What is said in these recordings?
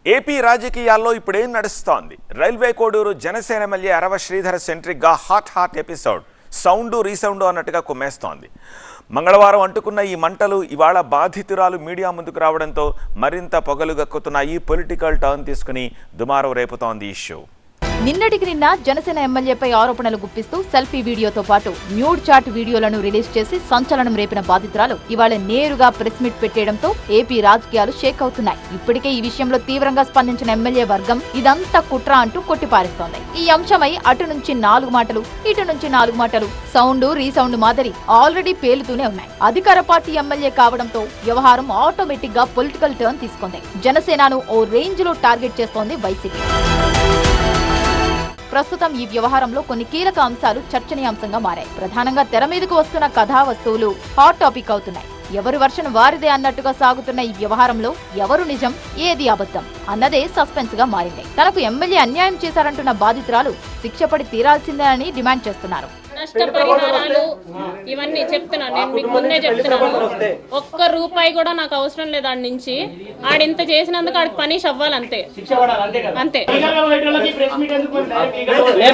AP రాజకీయాల్లో ఇప్పుడేం నడుస్తోంది? రైల్వే కోడూరు జనసేన ఎమ్మెల్యే అరవ శ్రీధర్ సెంట్రిక్గా హాట్ ఎపిసోడ్ సౌండు రీసౌండు అన్నట్టుగా కుమ్మేస్తోంది. మంగళవారం అంటుకున్న ఈ మంటలు ఇవాళ బాధితురాలు మీడియా ముందుకు రావడంతో మరింత పొగలుగక్కుతున్నాయి. పొలిటికల్ టర్న్ తీసుకుని దుమారం రేపుతోంది ఇష్యూ. నిన్నటికి నిన్న జనసేన ఎమ్మెల్యేపై ఆరోపణలు గుప్పిస్తూ సెల్ఫీ వీడియోతో పాటు న్యూడ్ చాట్ వీడియోలను రిలీజ్ చేసి సంచలనం రేపిన బాధితురాలు ఇవాళ నేరుగా ప్రెస్ మీట్ పెట్టేయడంతో ఏపీ రాజకీయాలు షేక్ అవుతున్నాయి. ఇప్పటికే ఈ విషయంలో తీవ్రంగా స్పందించిన ఎమ్మెల్యే వర్గం ఇదంతా కుట్ర అంటూ కొట్టిపారేస్తోంది. ఈ అంశమై అటు నుంచి 4 మాటలు, ఇటు నుంచి 4 మాటలు, సౌండ్ రీసౌండ్ మాదిరి ఆల్రెడీ పేలుతూనే ఉన్నాయి. అధికార పార్టీ ఎమ్మెల్యే కావడంతో వ్యవహారం ఆటోమేటిక్ గా పొలిటికల్ టర్న్ తీసుకుంది. జనసేనను ఓ రేంజ్ లో టార్గెట్ చేస్తోంది వైసీపీ. ప్రస్తుతం ఈ వ్యవహారంలో కొన్ని కీలక అంశాలు చర్చనీయాంశంగా మారాయి. ప్రధానంగా తెర మీదకు వస్తున్న కథా వస్తువులు హాట్ టాపిక్ అవుతున్నాయి. ఎవరి వర్షన్ వారిదే అన్నట్టుగా సాగుతున్న ఈ వ్యవహారంలో ఎవరు నిజం, ఏది అబద్ధం అన్నదే సస్పెన్స్ గా మారింది. తనకు ఎమ్మెల్యే అన్యాయం చేశారంటున్న బాధితురాలు శిక్ష పడి తీరాల్సిందేనని డిమాండ్ చేస్తున్నారు. నష్టపరిహారాలు ఇవన్నీ చెప్తున్నాను, నేను మీకు ముందే చెప్తున్నాను. ఒక్క రూపాయి కూడా నాకు అవసరం లేదు. ఆడి నుంచి ఆడింత చేసినందుకు ఆడికి పనిష్ అవ్వాలి, అంతే అంతే.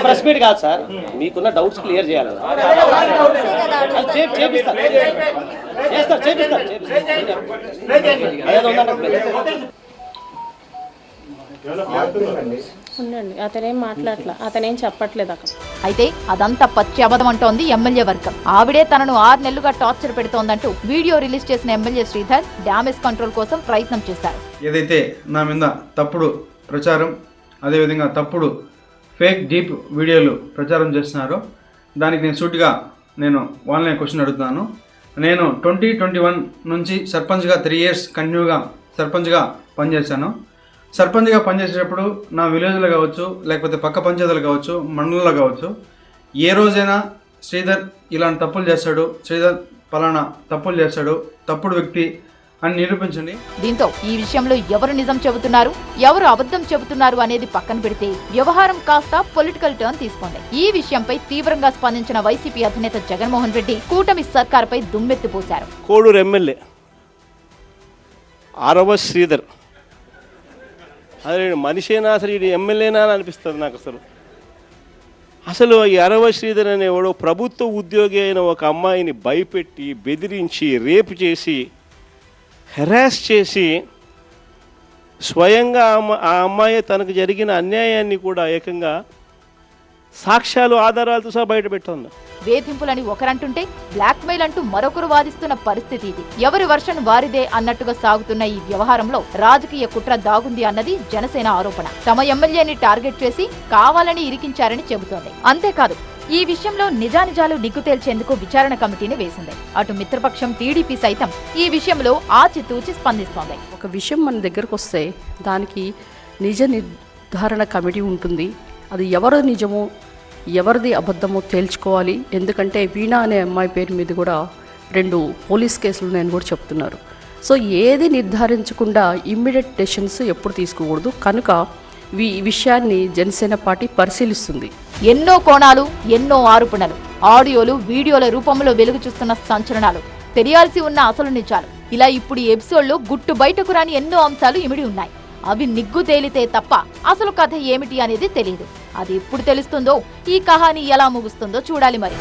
ప్రెస్ మీట్ కాదు సార్, మీకున్న డౌట్స్ క్లియర్ చేయాలి. ఉండండి, అతనేం మాట్లాడట్లా, అతనేం చెప్పట్లేదు అక్కడ. అయితే అదంతా పచ్చి అబద్ధం అంటోంది ఎమ్మెల్యే వర్గం. ఆవిడే తనను 6 నెలలుగా టార్చర్ పెడుతోందంటూ వీడియో రిలీజ్ చేసిన ఎమ్మెల్యే శ్రీధర్ డ్యామేజ్ కంట్రోల్ కోసం ప్రయత్నం చేశారు. ఏదైతే నా మీద తప్పుడు ప్రచారం, అదేవిధంగా తప్పుడు ఫేక్ డీప్ వీడియోలు ప్రచారం చేస్తున్నారో దానికి నేను సూటిగా వాళ్ళని క్వశ్చన్ అడుగుతున్నాను. నేను 2021 నుంచి సర్పంచ్గా 3 years కంటిన్యూగా సర్పంచ్గా పనిచేశాను. సర్పంచ్గా పనిచేసేటప్పుడు నా విలేజ్లో కావచ్చు, లేకపోతే పక్క పంచాయతీలు కావచ్చు, మండలంలో కావచ్చు, ఏ రోజైనా శ్రీధర్ ఇలాంటి తప్పులు చేస్తాడు, శ్రీధర్ పలానా తప్పులు చేస్తాడు, తప్పుడు వ్యక్తి అని నిరూపించండి. దీంతో ఈ విషయంలో ఎవరు నిజం చెబుతున్నారు, ఎవరు అబద్ధం చెబుతున్నారు అనేది పక్కన పెడితే వ్యవహారం కాస్త పొలిటికల్ టర్న్ తీసుకుంది. ఈ విషయంపై తీవ్రంగా స్పందించిన వైసీపీ అధినేత జగన్మోహన్ రెడ్డి కూటమి సర్కార్పై దుమ్మెత్తిపోశారు. కోడూరు ఎమ్మెల్యే అరవ శ్రీధర్ అదే మనిషేనా, అసలు ఇది ఎమ్మెల్యేనా అని అనిపిస్తుంది నాకు. అసలు ఈ అరవ శ్రీధర్ అనేవాడు ప్రభుత్వ ఉద్యోగి అయిన ఒక అమ్మాయిని భయపెట్టి, బెదిరించి, రేపు చేసి, హెరాస్ చేసి, స్వయంగా ఆ అమ్మాయి తనకు జరిగిన అన్యాయాన్ని కూడా ఏకంగా సాక్ష్యాలు, ఆధారాలతో సహా బయటపెట్టింది. వేధింపులని ఒకరంటుంటే బ్లాక్మెయిల్ అంటూ మరొకరు వాదిస్తున్న పరిస్థితి ఇది. ఎవరి వర్షన్ వారిదే అన్నట్టుగా సాగుతున్న ఈ వ్యవహారంలో రాజకీయ కుట్ర దాగుంది అన్నది జనసేన ఆరోపణ. తమ ఎమ్మెల్యేని టార్గెట్ చేసి కావాలని ఇరికించారని చెబుతోంది. అంతేకాదు, ఈ విషయంలో నిజానిజాలు నిగ్గు తేల్చేందుకు విచారణ కమిటీని వేసింది. అటు మిత్రపక్షం టీడీపీ సైతం ఈ విషయంలో ఆచితూచి స్పందిస్తోంది. ఒక విషయం మన దగ్గరకు వస్తే దానికి నిజ నిర్ధారణ కమిటీ ఉంటుంది. అది ఎవరు నిజమో ఎవరిది అబద్ధమో తేల్చుకోవాలి. ఎందుకంటే వీణా అనే అమ్మాయి పేరు మీద కూడా 2 పోలీస్ కేసులు నేను కూడా చెప్తున్నారు. సో ఏది నిర్ధారించకుండా ఇమ్మీడియట్ డెసిషన్స్ ఎప్పుడు తీసుకోకూడదు. కనుక ఈ విషయాన్ని జనసేన పార్టీ పరిశీలిస్తుంది. ఎన్నో కోణాలు, ఎన్నో ఆరోపణలు, ఆడియోలు, వీడియోల రూపంలో వెలుగు చూస్తున్న సంచలనాలు, తెలియాల్సి ఉన్న అసలు నిజాలు, ఇలా ఇప్పుడు ఈ ఎపిసోడ్లో గుట్టు బయటకు రాని ఎన్నో అంశాలు ఇమిడి ఉన్నాయి. అవి నిగ్గు తేలితే తప్ప అసలు కథ ఏమిటి అనేది తెలియదు. అది ఎప్పుడు తెలుస్తుందో, ఈ కహాని ఎలా ముగుస్తుందో చూడాలి మరి.